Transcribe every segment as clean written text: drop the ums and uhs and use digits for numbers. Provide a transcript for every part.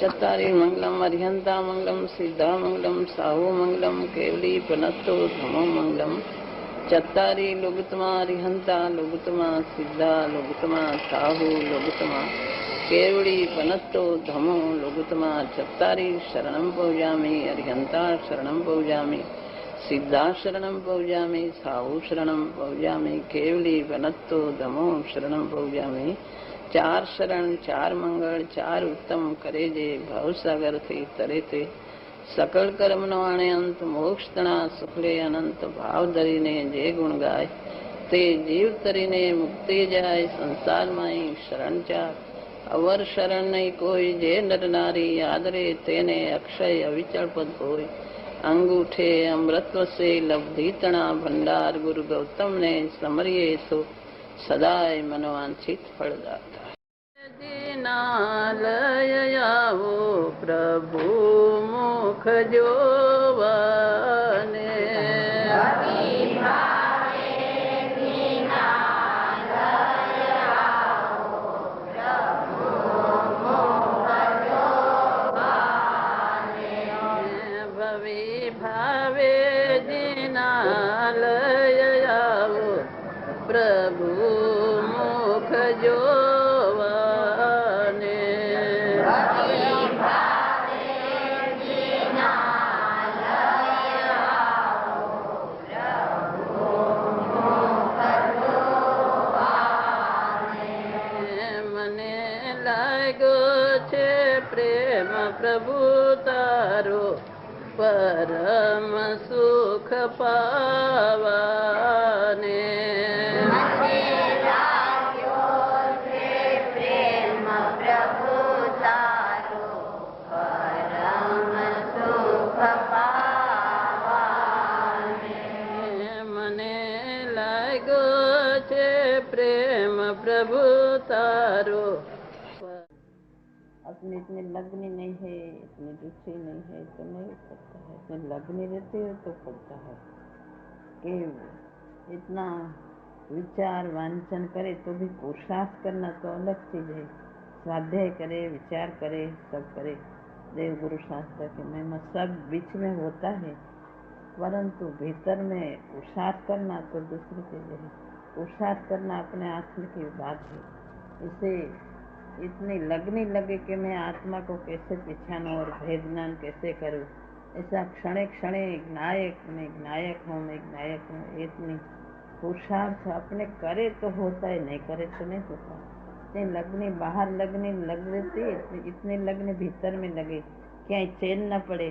चत्तारि मंगलम अरिहंता मंगलम सिद्धा मंगलम साहू मंगलम केवली पनत्तो धमो मंगलम चत्तारि लुगुतमा अरिहंता लुगुतमा सिद्धा लुगुतमा साहू लुगुतमा केवली पनत्तो धमो लुगुतमा चत्तारि शरणं पौजामि अरिहंता शरणं पौजामि सिद्धा शरणं पौजामि साहू शरणं पौजामि केवली पनत्तो धमो शरणं पौजामि। चार शरण चार मंगल चार उत्तम करे जे भवसागर थी तरे थे सकल कर्म नवाणे अंत मोक्ष तना सुखले अनंत भाव धरी ने जे गुण गाय ते जीव तरी ने मुक्ति जाय संसार माई शरण चार अवर शरण नहीं कोई जे नर नारी आदरे तेने अक्षय अविचल पद होय अंगूठे अमृतव से लब्धि तना भंडार गुरु गौतम ने समरिये सो सदाय मनोवांछित फल दाता। दीनालय आवो प्रभु मुख जोवने भवी भावे दीनालय आवो प्रभु मुख जोवने मने लागो छे प्रेम प्रभु तारो परम सुख पावाने प्रेम प्रभु तारो। अपनी इतनी लगनी नहीं है इतनी रुचि नहीं है तो नहीं पड़ता है, इतनी लगनी रहती है तो पड़ता है कि इतना विचार वांछन करे तो भी पुरुषार्थ करना तो अलग चीज है। स्वाध्याय करे विचार करे सब करे देव गुरु शास्त्र की महिमा सब बीच में होता है, परंतु भीतर में पुरुषार्थ करना तो दूसरी चीज है। पुरुषार्थ करना अपने आत्मा की बात है। इसे इतनी लगनी लगे कि मैं आत्मा को कैसे पहचानूं और भेद ज्ञान कैसे करूं, ऐसा क्षणे क्षणे नायक मैं नायक हूँ मैं नायक हूँ, इतनी पुरुषार्थ अपने करे तो होता है, नहीं करे तो नहीं होता। इतनी लगनी बाहर लगनी लग रहती, इतनी लगनी भीतर में लगे क्या चैन न पड़े।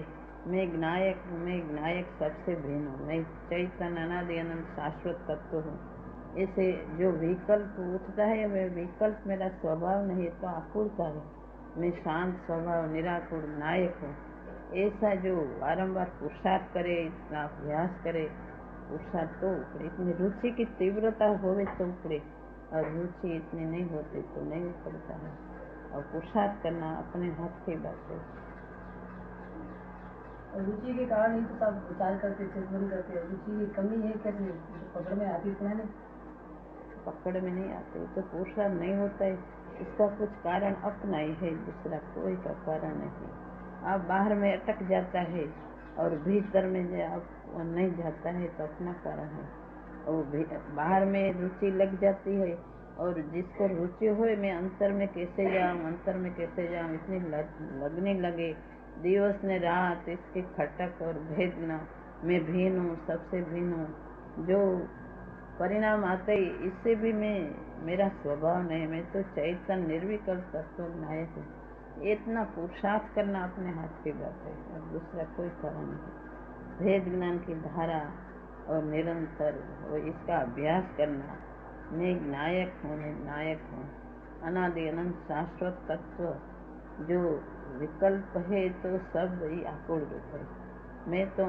मैं नायक सबसे भिन्न हूँ, मैं चैतन्य अनादि अनंत शाश्वत तत्व हूँ। ऐसे जो विकल्प उठता है वह विकल्प मेरा स्वभाव नहीं तो आकुलता है। मैं शांत स्वभाव निराकुल नायक हूँ। ऐसा जो बारंबार पुरुषार्थ करे इतना अभ्यास करे पुरुषार्थ तो उपड़े। इतनी रुचि की तीव्रता होवे तो उपड़े और रुचि इतनी नहीं होती तो नहीं उपड़ता है। और पुरुषार्थ करना अपने हाथ की बात है। रुचि के कारण ही तो सब विचार करते चिंतन करते हैं। रुचि की कमी है कैसे पकड़ में आती तो नहीं, पकड़ में नहीं आते तो पुरुषार्थ नहीं होता है। इसका कुछ कारण अपना ही है, दूसरा कोई का कारण नहीं। आप बाहर में अटक जाता है और भीतर में आप नहीं जाता है तो अपना कारण है। और बाहर में रुचि लग जाती है और जिसको रुचि हो मैं अंतर में कैसे जाऊं इतनी लगने लगे दिवस ने रात इसके खटक और भेदना मैं भिन्न हूँ सबसे भिन्न हूँ। जो परिणाम आते ही इससे भी मैं मेरा स्वभाव नहीं, मैं तो चैतन्य निर्विकल्प तत्व नायक हूँ। इतना पुरुषार्थ करना अपने हाथ की बात है और दूसरा कोई कारण नहीं। भेद ज्ञान की धारा और निरंतर और इसका अभ्यास करना। मैं नायक हूँ अनादि अनंत शाश्वत तत्व जो विकल्प है तो सब ही आकुल रूप है। मैं तो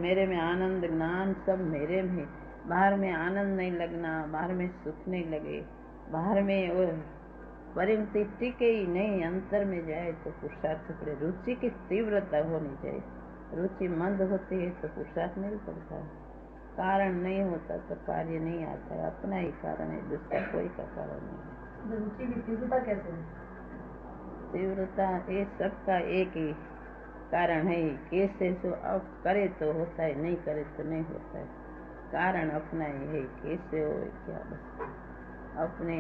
मेरे में आनंद ज्ञान सब मेरे में, बाहर में आनंद नहीं लगना, बाहर में सुख नहीं लगे, बाहर में वो परिणति टिके ही नहीं, अंतर में जाए तो पुरुषार्थ करे। रुचि की तीव्रता होनी चाहिए। रुचि मंद होती है तो पुरुषार्थ नहीं पड़ता है। कारण नहीं होता तो कार्य नहीं आता है। अपना ही कारण है, दूसरा कोई का कारण नहीं है। रुचि की तीव्रता कैसे है? तीव्रता ये सबका एक ही कारण है। कैसे जो अब करे तो होता है, नहीं करे तो नहीं होता है। कारण अपना ही है, कैसे हो क्या बस अपने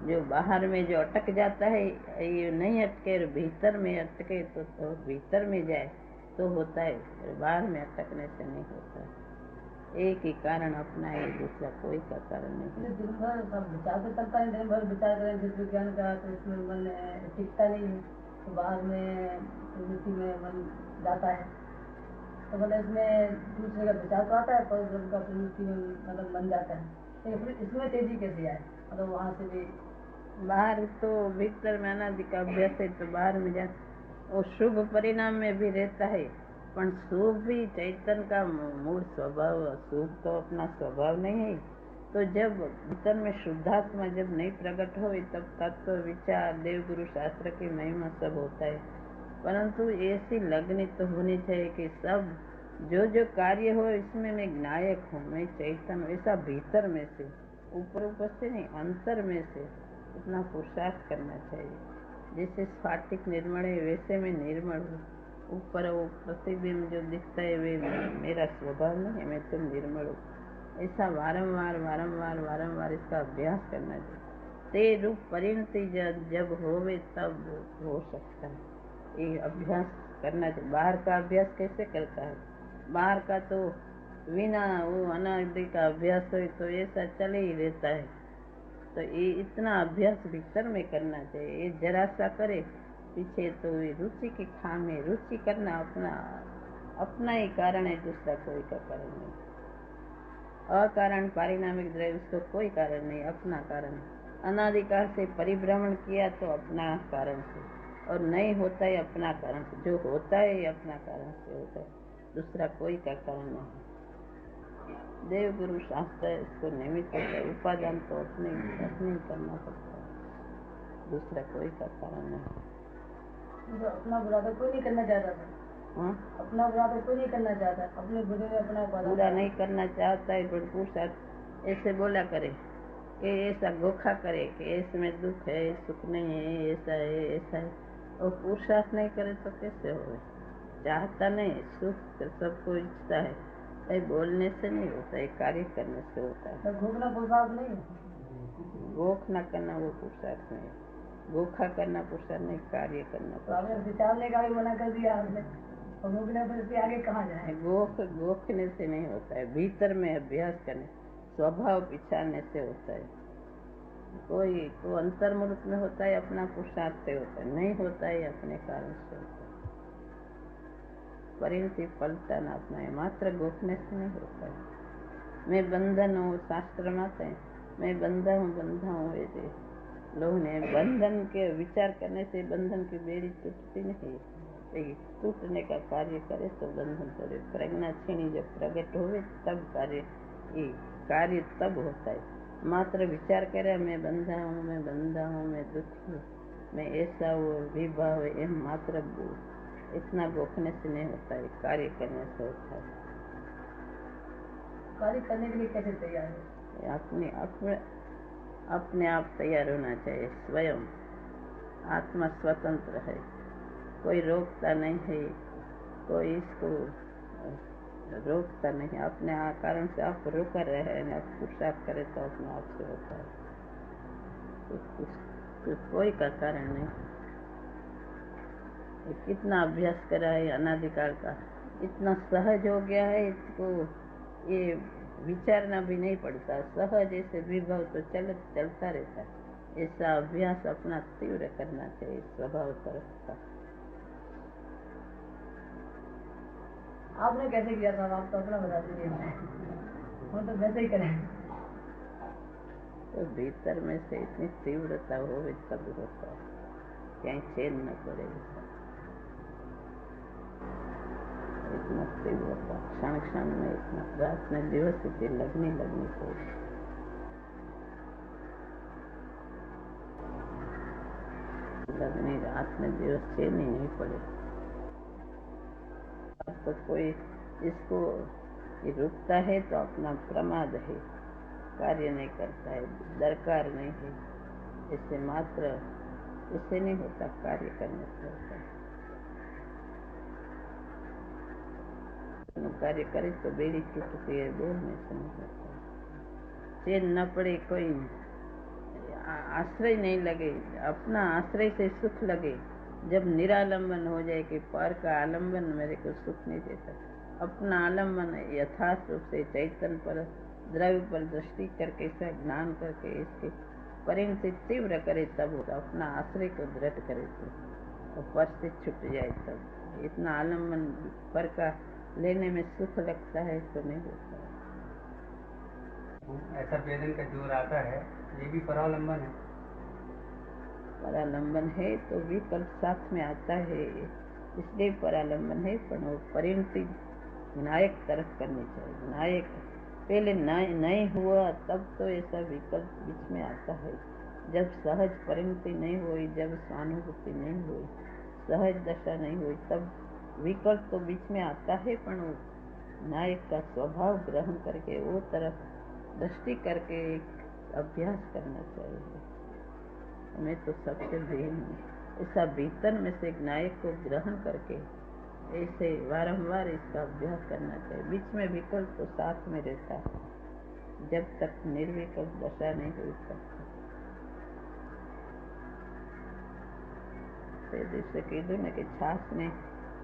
जो बाहर में जो अटक जाता है ये नहीं अटके, भीतर में अटके तो भीतर में जाए तो होता है, बाहर में अटकने से नहीं होता है। एक ही कारण अपना है, दूसरा कोई का कारण नहीं है। दिन भर सब विचार तो चलता है, दिन भर विचार करें जिस विज्ञान का, तो उसमें मन टिकता नहीं है, तो बाहर में प्रवृत्ति में मन जाता है। तो मतलब इसमें दूसरे का विचार तो आता है पर उनका प्रवृत्ति में मतलब मन जाता है। तो फिर इसमें तेजी कैसे आए, मतलब वहाँ से भी बाहर तो भीतर में अनादि का अभ्यास है, तो बाहर में जा और शुभ परिणाम में भी रहता है। पर शुभ भी चैतन्य का मूल स्वभाव, शुभ तो अपना स्वभाव नहीं है। तो जब भीतर में शुद्धात्मा जब नहीं प्रकट हो तब तत्व विचार देवगुरु शास्त्र की महिमा सब होता है। परंतु ऐसी लगनी तो होनी चाहिए कि सब जो कार्य हो इसमें मैं नायक हूँ, मैं चैतन्य, ऐसा भीतर में से, ऊपर ऊपर से नहीं, अंतर में से इतना पुरुषार्थ करना चाहिए। जैसे स्फाटिक निर्मल है वैसे मैं निर्मल हूँ। ऊपर वो प्रतिबिंब जो दिखता है वे मेरा स्वभाव नहीं है, मैं तो निर्मल हूँ। ऐसा वारंवार वारंवार वारंवार इसका अभ्यास करना चाहिए। ते रूप परिणति जब होवे तब हो सकता है। ये अभ्यास करना चाहिए। बाहर का अभ्यास कैसे करता है? बाहर का तो बिना वो अनादि का अभ्यास हो तो ऐसा चले ही रहता है। तो ये इतना अभ्यास भीतर में करना चाहिए। ये जरा सा करे पीछे तो ये रुचि की खाम है। रुचि करना अपना अपना ही कारण है, दूसरा कोई का कारण नहीं। अकारण पारिणामिक द्रव्य उसको कोई कारण नहीं, अपना कारण है। अनादिकाल से परिभ्रमण किया तो अपना कारण से, और नहीं होता है अपना कारण से। जो होता है अपना कारण से होता है, दूसरा कोई का कारण नहीं। देव गुरु शास्त्र इसको निमित्त होता है। उपादान तो अपने अपने ही करना पड़ता है, दूसरा कोई का कारण नहीं। तो अपना बुरा तो कोई नहीं करना चाहता था। हाँ, अपना बुरा तो कोई नहीं करना चाहता, अपने बुरे में अपना उपादान पूरा नहीं करना चाहता है, पर पुरुषार्थ ऐसे बोला करे कि ऐसा गोखा करे कि इसमें दुख है, सुख नहीं है, ऐसा है ऐसा है, और पुरुषार्थ नहीं करे तो कैसे हो? चाहता नहीं, सुख सबको इच्छता है, भाई बोलने से नहीं होता है, कार्य करने से होता है। तो घूमना पुरुषार्थ नहीं है। गोख न करना वो पुरुषार्थ नहीं, गोखा करना पुरुषार्थ नहीं, कार्य करना तो आपने पुरुषार्थ। विचारने का भी मना कर दिया आपने, और घूमने पर इसके आगे कहाँ जाए। गोखने से नहीं होता है, भीतर में अभ्यास करने, स्वभाव पिछाड़ने से होता है। कोई तो अंतर्मुख में होता है, अपना पुरुषार्थ से होता है, नहीं होता है अपने कारण से होता है। परिणति पलटा ना अपना है, मात्र गोखने से नहीं होता है। मैं बंधन हूँ, शास्त्र माते हैं मैं बंधा हूँ ऐसे लोग ने। बंधन के विचार करने से बंधन की बेड़ी टूटती नहीं, टूटने का कार्य करे तो बंधन तोड़े। प्रज्ञा क्षीणी जब प्रकट होवे तब कार्य तब होता है। मात्र विचार करे मैं बंधा हूँ, मैं बंधा हूँ, मैं दुखी हूँ, मैं ऐसा वो विभाव है, मात्र इतना गोखने से नहीं होता है, कार्य करने से होता है। कार्य करने के लिए कैसे तैयार है? अपने आप तैयार होना चाहिए। स्वयं आत्मा स्वतंत्र है, कोई रोकता नहीं है, कोई इसको रोकता नहीं। अपने कारण से आप रोक रहे हैं, आप पुरुषार्थ करे तो अपने आप से होता है, तो कोई का कारण नहीं। कितना अभ्यास करा है अनादिकाल का, इतना सहज हो गया है, इसको ये विचारना भी नहीं पड़ता। सहज ऐसे विभव तो चलता रहता है। ऐसा अभ्यास अपना तीव्र करना चाहिए स्वभाव तरफ का। आपने कैसे किया था? आप तो अपना बता दीजिए, हम तो वैसे ही करें। तो भीतर में से इतनी तीव्रता हो तब होता है, कहीं छेद न पड़े। इतना तीव्रता क्षण क्षण में, इतना रात में दिवस इतनी लगनी चाहिए। लगनी रात में दिवस छेद ही नहीं पड़े। अब तो कोई इसको रुकता है तो अपना प्रमाद है, कार्य नहीं करता है, दरकार नहीं है। इससे मात्र इससे नहीं होता, कार्य करने से होता है। कार्य करे तो बेड़ी टूटती है, बोलने से नहीं होता। चैन न पड़े, कोई आश्रय नहीं लगे, अपना आश्रय से सुख लगे, जब निरालंबन हो जाए कि पर का आलंबन मेरे को सुख नहीं देता, अपना आलंबन यथार्थ रूप से चैतन्य पर द्रव्य पर दृष्टि करके इसका ज्ञान करके इसके परिणति तीव्र करे, तब होता। अपना आश्रय को दृढ़ करे तो पर से छूट जाए तब। इतना आलंबन पर का लेने में सुख लगता है तो नहीं होता है। ऐसा वेदन का जोर आता है, ये भी परालंबन है। परालंबन है तो विकल्प साथ में आता है, इसलिए परालंबन है। पर वो परिणति विनायक तरफ करनी चाहिए। विनायक पहले नहीं हुआ तब तो ऐसा विकल्प बीच में आता है। जब सहज परिणति नहीं हुई, जब स्वानुभूति नहीं हुई, सहज दशा नहीं हुई, तब विकल्प तो बीच में आता है। पर वो विनायक का स्वभाव ग्रहण करके वो तरफ दृष्टि करके एक अभ्यास करना चाहिए। हमें तो सबसे भिन्न ऐसा भीतर में से विनायक को ग्रहण करके ऐसे बारंबार इसका अभ्यास करना चाहिए। बीच में विकल्प तो साथ में रहता है, जब तक निर्विकल्प दशा नहीं हुई तब तक। जैसे कीधु ने कि छाछ ने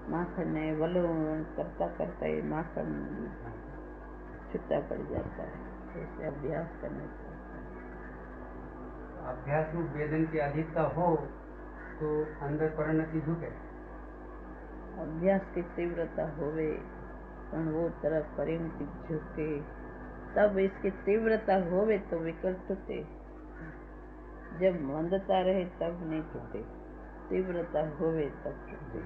माखन ने वलो करता करता ही माखन छुट्टा पड़ जाता है। ऐसे अभ्यास करना चाहिए। अभ्यास में वेदन की अधिकता हो तो अंदर परिणति झुके। अभ्यास की तीव्रता होवे पण वो तरफ परिणति झुके, तब इसकी तीव्रता होवे तो विकल्प टूटे। जब मंदता रहे तब नहीं टूटे, तीव्रता होवे तब टूटे।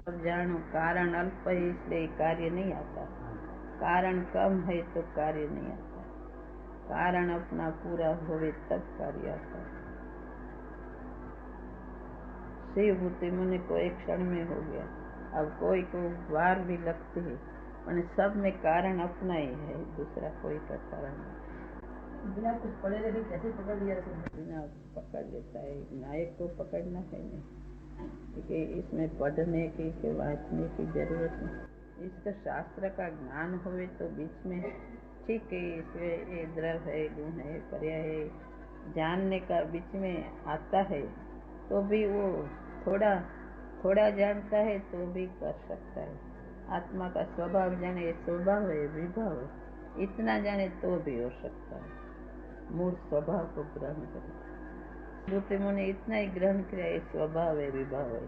अब जानो कारण अल्प है इसलिए कार्य नहीं आता, कारण कम है तो कार्य नहीं आता। कारण अपना पूरा होवे तब कार्य आता है। शिवभूति मुनि को एक क्षण में हो गया। अब कोई को बार भी लगती है, पर सब में कारण अपना ही है, दूसरा कोई का कारण नहीं। बिना कुछ पढ़े लिखे कैसे पकड़ लिया? बिना पकड़ लेता है। नायक को पकड़ना है नहीं, क्योंकि इसमें पढ़ने की वांचने की जरूरत नहीं। इसका शास्त्र का ज्ञान होवे तो बीच में ठीक है, इसमें ये द्रव है, गुण है, पर्याय है, जानने का बीच में आता है, तो भी वो थोड़ा जानता है तो भी कर सकता है। आत्मा का स्वभाव जाने, ये स्वभाव है, विभाव है, इतना जाने तो भी हो सकता है। मूल स्वभाव को ग्रहण करे। भूति मुनि इतना ही ग्रहण किया, ये स्वभाव है, विभाव है,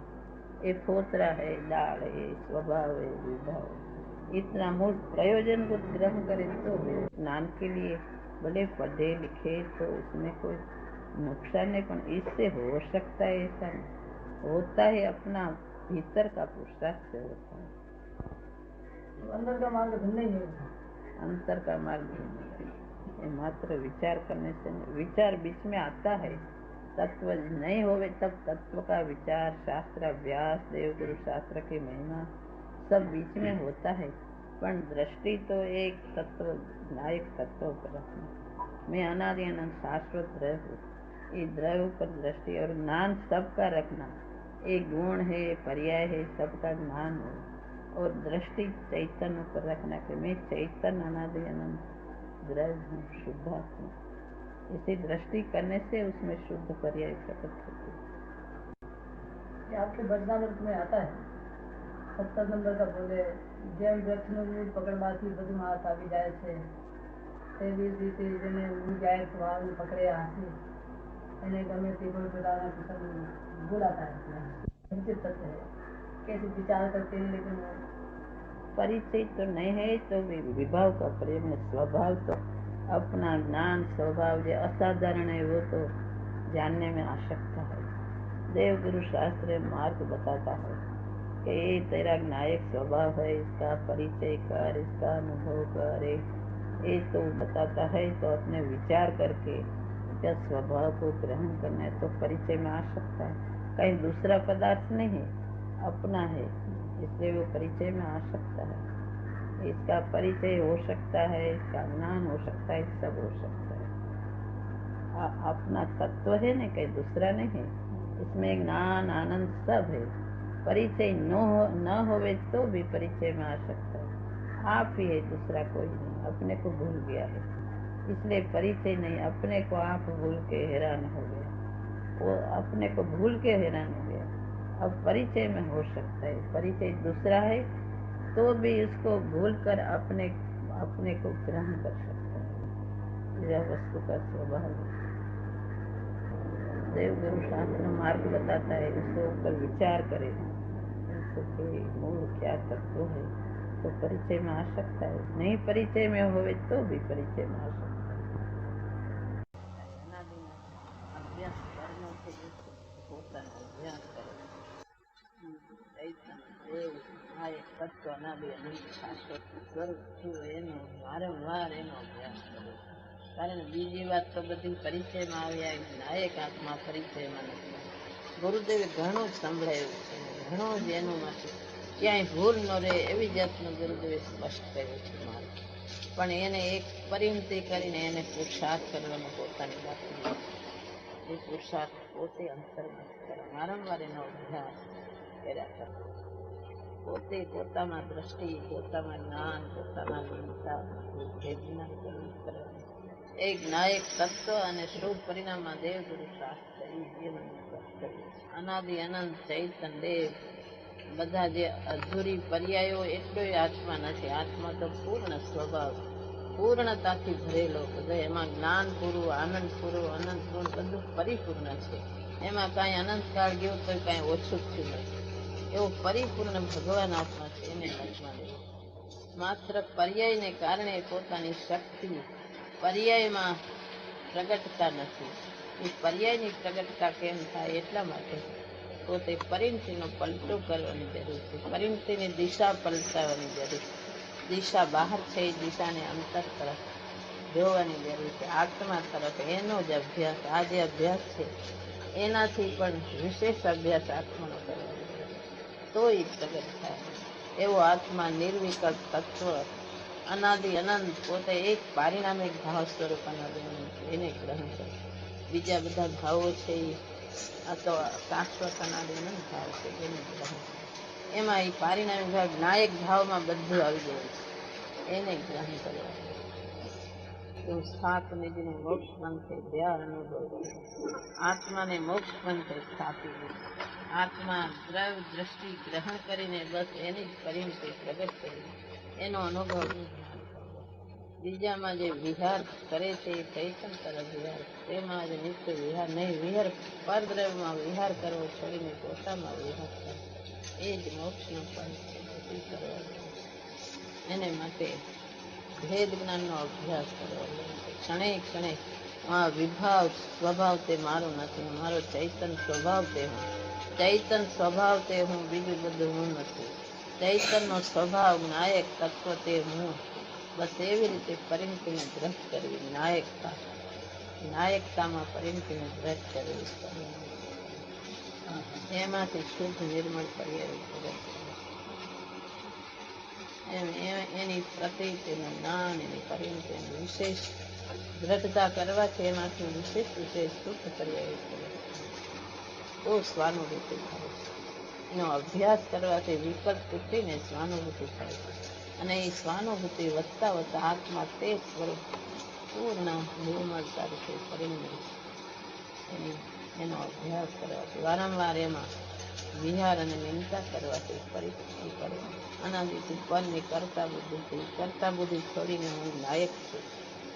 ये फोतरा है, डाल है, स्वभाव है, विभाव है, इतना मूल प्रयोजन को ग्रहण करे तो भी। स्नान के लिए भले पढ़े लिखे तो इसमें कोई नुकसान नहीं, पर इससे हो सकता है ऐसा नहीं होता है। अपना भीतर का पुरुषार्थ से होता है। अंदर का मार्ग भिन्न ही है। अंतर का मार्ग भिन्न है, ये मात्र विचार करने से नहीं। विचार बीच में आता है, तत्व नहीं होवे तब तत्व का विचार, शास्त्र अभ्यास, देवगुरु शास्त्र की महिमा सब बीच में होता है। पर दृष्टि तो एक तत्व, नायक तत्व पर रखना। मैं अनादि अनंत शाश्वत द्रव्य हूँ, ये द्रव्य पर दृष्टि और ज्ञान सबका रखना। एक गुण है, पर्याय है, सबका ज्ञान हो और दृष्टि चैतन्य पर रखना कि मैं चैतन्य अनादि अनंत द्रव्य हूँ, शुद्धात्मा। इसी दृष्टि करने से उसमें शुद्ध पर्याय प्रकट होती है। ये आपके वचनामृत में आता है 70 नंबर का बोले, જેમ વૃક્ષનું મૂળ પકડવાથી બધું હાથ આવી જાય છે, તેવી જ રીતે જેને મૂળ જાય સ્વભાવને પકડે હાથી એને ગમે તે કોઈ પ્રકારના કિસ્મ બોલાता है। निश्चित सत्य है, कैसे विचार करते हैं, लेकिन वो परिचय तो नहीं है तो भी विभाव का प्रेम है। स्वभाव तो अपना ज्ञान स्वभाव जो असाधारण है वो तो जानने में आसक्ता है। देव गुरु शास्त्र मार्ग बताता है कि ये तेरा नायक स्वभाव है, इसका परिचय कर, इसका अनुभव कर। ये तो बताता है, तो अपने विचार करके इसका स्वभाव को ग्रहण करना है तो परिचय में आ सकता है। कहीं दूसरा पदार्थ नहीं है, अपना है, इसलिए वो परिचय में आ सकता है। इसका परिचय हो सकता है, इसका ज्ञान हो सकता है, सब हो सकता है। अपना तत्व है ना, कहीं दूसरा नहीं है। इसमें ज्ञान आनंद सब है। परिचय न होवे तो भी परिचय में आ सकता है। आप ही है, दूसरा कोई नहीं। अपने को भूल गया है, इसलिए परिचय नहीं। अपने को आप भूल के हैरान हो गया, वो अपने को भूल के हैरान हो गया। अब परिचय में हो सकता है। परिचय दूसरा है तो भी उसको भूल कर अपने को ग्रहण कर सकता है। यह वस्तु का स्वभाव है। देव गुरु शास्त्र मार्ग बताता है, उसके ऊपर विचार करे, उसके मूल क्या तत्व है, तो परिचय में आ सकता है। नहीं परिचय में होवे तो भी परिचय में आ सकता है। अभ्यास करना चाहिए, પોતાનો અભ્યાસ કરે. આ એક તત્વ અનાદિ અનંત શાશ્વત સ્વરૂપ છું એનો વારંવાર એનો અભ્યાસ કરે. કારણ બીજી વાત તો બધી પરિચયમાં આવ્યા, નાયક આત્મા પરિચયમાં નથી. ગુરુદેવે ઘણું જ સંભળાયું છે, ઘણું જ એનું માટે ક્યાંય ભૂલ ન રહે એવી જાતનું ગુરુદેવે સ્પષ્ટ કર્યું છે મારે. પણ એને એક પરિણતિ કરીને એને પુરુષાર્થ કરવાનો પોતાની રાખી. એ પુરુષાર્થ પોતે અંતર્મુખ કરે, વારંવાર એનો અભ્યાસ કર્યા કરે. પોતે પોતામાં દ્રષ્ટિ, પોતામાં જ્ઞાન, પોતામાં લીનતા ભેદના કરે. એક નાયક તત્વ અને શુભ પરિણામમાં દેવ ગુરુ શાસ્ત્ર એ જીવન અનાદિ અનંત ચૈતન દેવ બધા જે અધૂરી પર્યાયો એટલો આત્મા નથી. આત્મા તો પૂર્ણ સ્વભાવ, પૂર્ણતાથી ભરેલો બધો. એમાં જ્ઞાન પૂરું, આનંદ પૂરો, અનંત પૂર્ણ બધું પરિપૂર્ણ છે. એમાં કાંઈ અનંતકાળ ગયો તો કાંઈ ઓછું થયું નથી. એવો પરિપૂર્ણ ભગવાન આત્મા છે. એને આત્મા દેવ માત્ર પર્યાયને કારણે પોતાની શક્તિ પર્યાયમાં પ્રગટતા નથી. એ પર્યાયની પ્રગટતા કેમ થાય એટલા માટે પોતે પરિણતિનો પલટો કરવાની જરૂર છે. પરિણતિની દિશા પલટાવવાની જરૂર છે. દિશા બહાર છે, એ દિશાને અંતર તરફ જોવાની જરૂર છે, આત્મા તરફ. એનો જ અભ્યાસ, આ જે અભ્યાસ છે એનાથી પણ વિશેષ અભ્યાસ આત્માનો કરવાનો તો એ પ્રગટ થાય. એવો આત્મા નિર્વિકલ્પ તત્વ અનાદિ અનંત પોતે એક પારિણામિક ભાવ સ્વરૂપ અનાદિ અનંત એને ગ્રહણ કરે. બીજા બધા ભાવો છે આ તો શાશ્વત અનાદિ અનંત ભાવ છે, એને ગ્રહણ કરે. એમાં એ પારિણામિક ભાવ નાયક ભાવમાં બધું આવી જાય છે, એને ગ્રહણ કરવા. એવું સ્થાપ નિધિને મોક્ષ પંથે ધ્યાન અનુભવ આત્માને મોક્ષ પંથે સ્થાપી દીધી. આત્મા દ્રવ દ્રષ્ટિ ગ્રહણ કરીને બસ એની જ પરિણતિ પ્રગટ કરી એનો અનુભવ. બીજામાં જે વિહાર કરે છે એ ચૈતન તરફ વિહાર, તેમાં જ નિત્ય વિહાર નહીં. વિહાર પરદ્રવ્યમાં વિહાર કરવો છોડીને પોતામાં વિહાર કરવો, એ જ મોક્ષનો પંથ કરવા. એને માટે ભેદ જ્ઞાનનો અભ્યાસ કરવો. ક્ષણે ક્ષણે આ વિભાવ સ્વભાવ તે મારું નથી, મારો ચૈતન સ્વભાવ તે હું. ચૈતન સ્વભાવ તે હું, બીજું બધું હું નથી. ચૈતનનો સ્વભાવ નાયક તત્વ તે હું. બસ એવી રીતે પરિણતિને દ્રઢ કરવી. નાયકતામાં પરિણતિને દ્રઢ કરવી. એમાંથી શુદ્ધ નિર્મળ પર્યાય એની પ્રતીક, એનું જ્ઞાન, એની પરિણતિ, એની વિશેષ દ્રઢતા કરવાથી એમાંથી વિશેષ શુદ્ધ પર્યાય કરે તો સ્વાનુભૂતિ થાય છે. એનો અભ્યાસ કરવાથી વિકલ્પ તૂટીને સ્વાનુભૂતિ થાય છે. અને એ સ્વાનુભૂતિ વધતા વધતા આત્મા તે સ્વરૂપ પૂર્ણ નિર્મળતા રીતે પરિણમે છે. એનો અભ્યાસ કરવાથી વારંવાર એમાં વિહાર અને નિંદા કરવાથી પરિસ્થિતિ કરે. અનાદિથી પરની કરતા બુદ્ધિ છોડીને હું નાયક છું,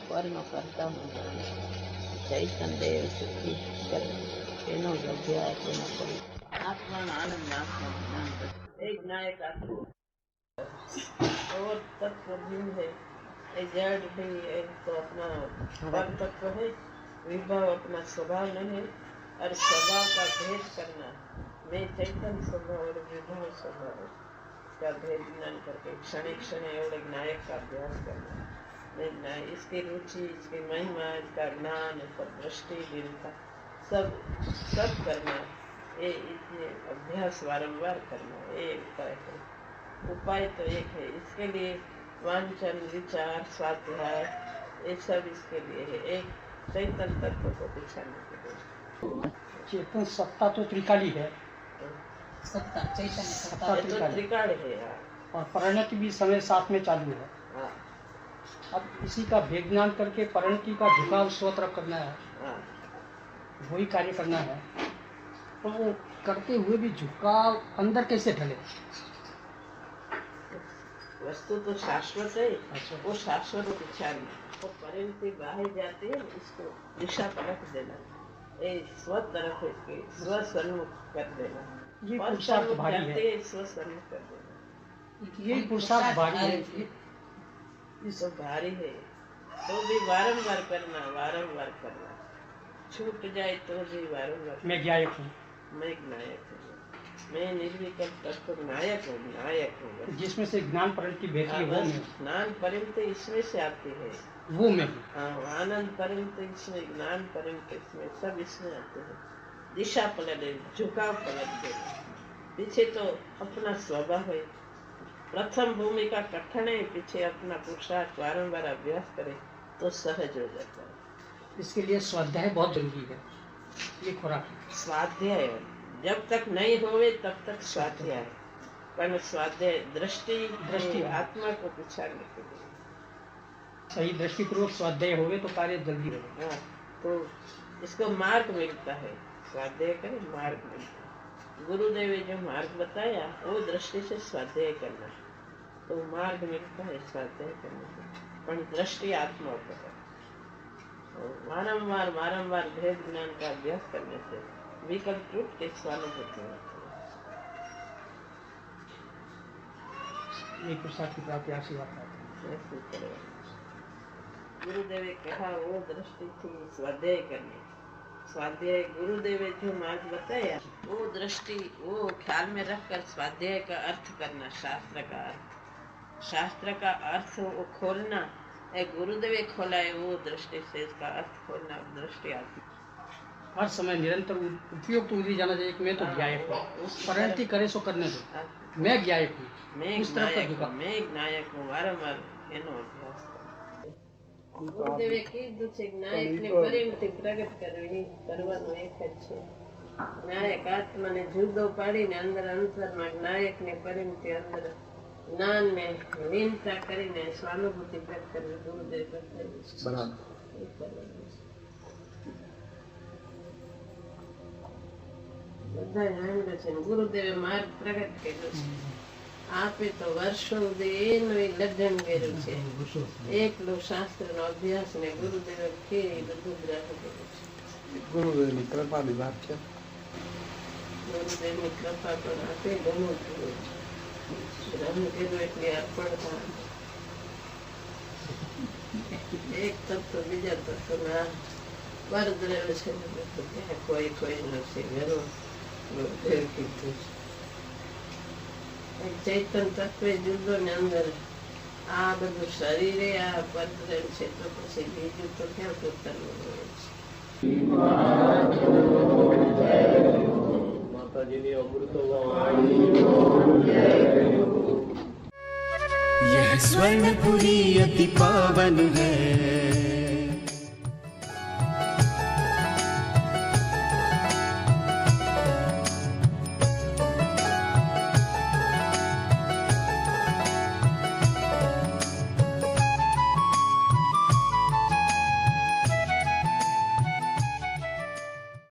પરનો કરતા હું જાણું છું. ચૈતન દેવ સુધી કરે એનો જ અભ્યાસ, એનો કરી આત્માનો આનંદ, આત્મા જ્ઞાન એક નાયક આત્મા और तत्व भिन्न है। ये जड़ भी है तो अपना पर तत्व है, विभाव अपना स्वभाव नहीं है। और स्वभाव का भेद करना, मैं चैतन्य स्वभाव और विभाव स्वभाव का भेद ज्ञान करके क्षण क्षण एवढे नायक का अभ्यास करना, इसकी रुचि, इसकी महिमा, इसका ज्ञान, इसका दृष्टि, लीनता सब करना, ये इसलिए अभ्यास वारंवार करना, ये उपाय है। उपाय तो एक है, इसके लिए वांछन, विचार, स्वाध्याय, ये सब इसके लिए है। एक चैतन्य तत्व को पिछाड़ने के लिए। चेतन सत्ता तो त्रिकाली है, सत्ता चैतन्य सत्ता ये तो त्रिकाली, त्रिकाल है यार। और परिणति भी समय साथ में चालू है। हाँ, अब इसी का भेद ज्ञान करके परिणति का झुकाव स्वतः करना है, हाँ, वही कार्य करना है। तो वो करते हुए भी झुकाव अंदर कैसे ढले? वस्तु तो शाश्वत है, अच्छा। वो शाश्वत विचारना, वो परिणति बाहर जाती है, इसको दिशा पलट देना, ये स्व तरफ के स्व सन्मुख कर देना। ये और पुरुषार्थ सन्मुख भारी जाते है, हैं, स्व सन्मुख कर देना। यही पुरुषार्थ भारी है। ये तो भारी है, तो भी वारंवार करना, वारंवार करना। छूट जाए तो भी वारंवार। मैं ज्ञायक हूँ, मैं नायक हूँ, मैं निर्विकल्प तत्व नायक हूँ, नायक हूँ। जिसमें से ज्ञान परिणति बेहती है वो मैं, ज्ञान परिणति इसमें से आती है। वो मैं हूँ। हाँ, आनंद परिणति इसमें, ज्ञान परिणति इसमें, सब इसमें आते हैं। दिशा पलट दे, झुकाव पलट दे। पीछे तो अपना स्वभाव है, प्रथम भूमिका कठिन है, पीछे अपना पुरुषार्थ वारंवार अभ्यास करे तो सहज हो जाता है। इसके लिए स्वाध्याय बहुत जरूरी है, ये खुराक है। स्वाध्याय जब तक नहीं होवे तब तक स्वाध्याय, पर स्वाध्याय दृष्टि आत्मा को पिछाड़ने के लिए। सही दृष्टिपूर्वक स्वाध्याय होवे तो कार्य जल्दी होगा। हाँ, तो इसको मार्ग मिलता है, स्वाध्याय करे मार्ग मिलता है। गुरुदेव ने जो मार्ग बताया वो दृष्टि से स्वाध्याय करना, तो मार्ग मिलता है स्वाध्याय करने से, पर दृष्टि आत्मा पर है। और वारंवार वारंवार भेद ज्ञान का अभ्यास करने से विकल्प टूट के स्वानुभूति होती है। ये पुरुषार्थ की प्राप्ति आशीर्वाद पाते हैं। ऐसे करेगा। गुरुदेव ने कहा वो दृष्टि थी स्वाध्याय करने, स्वाध्याय गुरुदेव ने जो मार्ग बताया वो दृष्टि, वो ख्याल में रखकर स्वाध्याय का अर्थ करना, शास्त्र का अर्थ, शास्त्र का अर्थ वो खोलना, गुरुदेव ने खोला है वो दृष्टि से इसका अर्थ खोलना, दृष्टि आती। हर समय निरंतर उपयोग तो उसी जाना चाहिए कि मैं तो ज्ञायक हूँ, परिणति करे सो करने दो, मैं ज्ञायक हूँ, मैं उस तरफ का नायक झुकाव। हूँ, मैं नायक हूँ, वारंवार एनो अभ्यास करो। गुरुदेवे કીધું છે નાયકને પરિણતિ પ્રગટ કરવી, કરવાનું એક જ છે। નાયક આત્માને જુદો પાડીને અંદર અંતરમાં નાયકને પરિણતિ અંદર જ્ઞાનને લીનતા કરીને સ્વાનુભૂતિ પ્રગટ કરવી, ગુરુદેવ બતાવ્યું છે। બધા જાણ્યું છે, ગુરુદેવે માર્ગ પ્રગટ કર્યો છે। આપે તો વર્ષો સુધી એનું લગ્ન કર્યું છે, એકલું શાસ્ત્રનો અભ્યાસ ને ગુરુદેવે કે બધું ગ્રહણ કર્યું છે। ગુરુદેવની કૃપાની વાત છે। ગુરુદેવની કૃપા પણ આપે ઘણું થયું છે। ગ્રહણ કર્યું એટલે અર્પણતા, એક તત્વ બીજા તત્વના વરદ રહ્યો છે, ત્યાં કોઈ કોઈ નથી ઘણું ગુરુદેવ કીધું છે। ચૈતન તત્વ જુદો ને અંદર આ બધું શરીરે આ પત્ર છે, તો પછી બીજું તો ક્યાં પોતાનું હોય છે। માતાજીની અમૃત यह स्वर्णपुरी अति पावन है।